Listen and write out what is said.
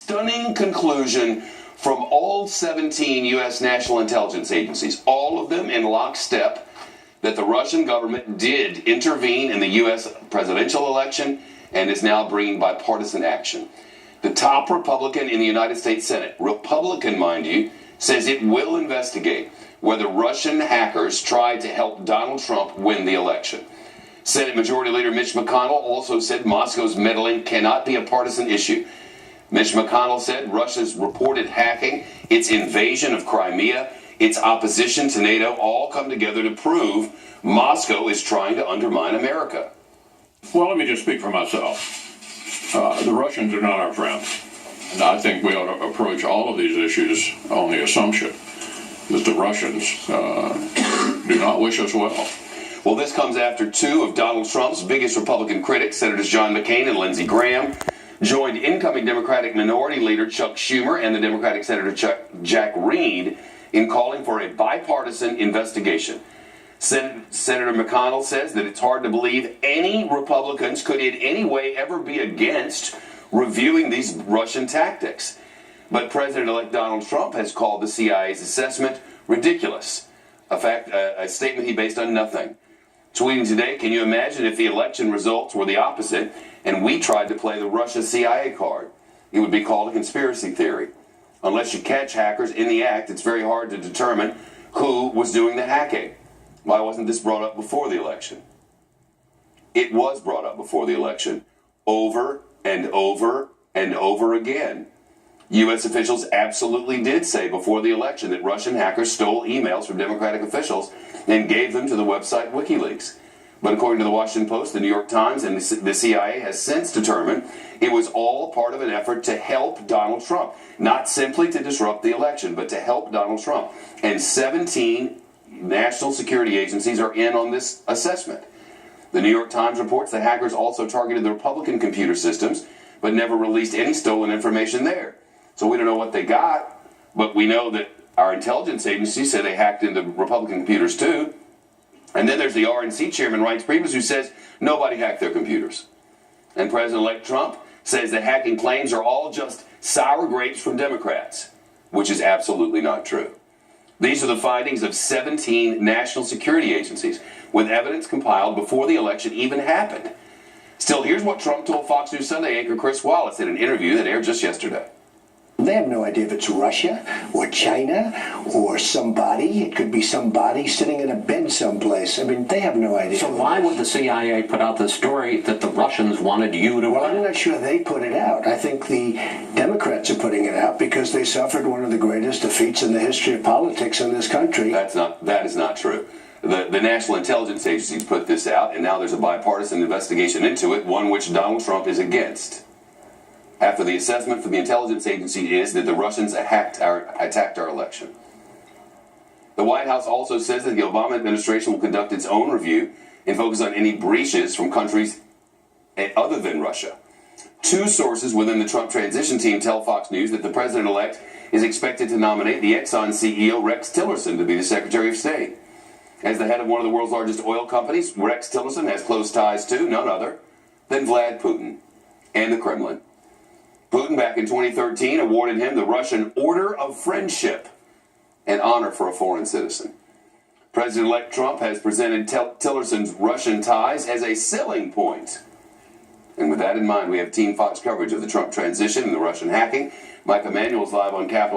Stunning conclusion from all 17 U.S. national intelligence agencies, all of them in lockstep, that the Russian government did intervene in the U.S. presidential election and is now bringing bipartisan action. The top Republican in the United States Senate, Republican, mind you, says it will investigate whether Russian hackers tried to help Donald Trump win the election. Senate Majority Leader Mitch McConnell also said Moscow's meddling cannot be a partisan issue. Mitch McConnell said Russia's reported hacking, its invasion of Crimea, its opposition to NATO all come together to prove Moscow is trying to undermine America. Well, let me just speak for myself. The Russians are not our friends. And I think we ought to approach all of these issues on the assumption that the Russians do not wish us well. Well, this comes after two of Donald Trump's biggest Republican critics, Senators John McCain and Lindsey Graham, joined incoming Democratic Minority Leader Chuck Schumer and the Democratic Senator Jack Reed in calling for a bipartisan investigation. Senator McConnell says that it's hard to believe any Republicans could in any way ever be against reviewing these Russian tactics. But President-elect Donald Trump has called the CIA's assessment ridiculous, a statement he based on nothing. Tweeting today, can you imagine if the election results were the opposite and we tried to play the Russia CIA card? It would be called a conspiracy theory. Unless you catch hackers in the act, it's very hard to determine who was doing the hacking. Why wasn't this brought up before the election? It was brought up before the election, over and over and over again. U.S. officials absolutely did say before the election that Russian hackers stole emails from Democratic officials and gave them to the website WikiLeaks. But according to the Washington Post, the New York Times, and the CIA has since determined it was all part of an effort to help Donald Trump, not simply to disrupt the election, but to help Donald Trump. And 17 national security agencies are in on this assessment. The New York Times reports the hackers also targeted the Republican computer systems, but never released any stolen information there. So we don't know what they got, but we know that our intelligence agencies say they hacked into Republican computers too. And then there's the RNC chairman, Reince Priebus, who says nobody hacked their computers. And President-elect Trump says the hacking claims are all just sour grapes from Democrats, which is absolutely not true. These are the findings of 17 national security agencies, with evidence compiled before the election even happened. Still, here's what Trump told Fox News Sunday anchor Chris Wallace in an interview that aired just yesterday. They have no idea if it's Russia or China or somebody. It could be somebody sitting in a bed someplace. I mean, they have no idea. So why would the CIA put out the story that the Russians wanted you to Well, run? I'm not sure they put it out. I think the Democrats are putting it out because they suffered one of the greatest defeats in the history of politics in this country. That is not true. The National Intelligence Agency put this out, and now there's a bipartisan investigation into it, one which Donald Trump is against. After the assessment from the intelligence agency is that the Russians attacked our election. The White House also says that the Obama administration will conduct its own review and focus on any breaches from countries other than Russia. Two sources within the Trump transition team tell Fox News that the president-elect is expected to nominate the Exxon CEO Rex Tillerson to be the Secretary of State. As the head of one of the world's largest oil companies, Rex Tillerson has close ties to none other than Vladimir Putin and the Kremlin. Putin, back in 2013, awarded him the Russian Order of Friendship, an honor for a foreign citizen. President-elect Trump has presented Tillerson's Russian ties as a selling point. And with that in mind, we have Team Fox coverage of the Trump transition and the Russian hacking. Mike Emanuel's live on Capitol.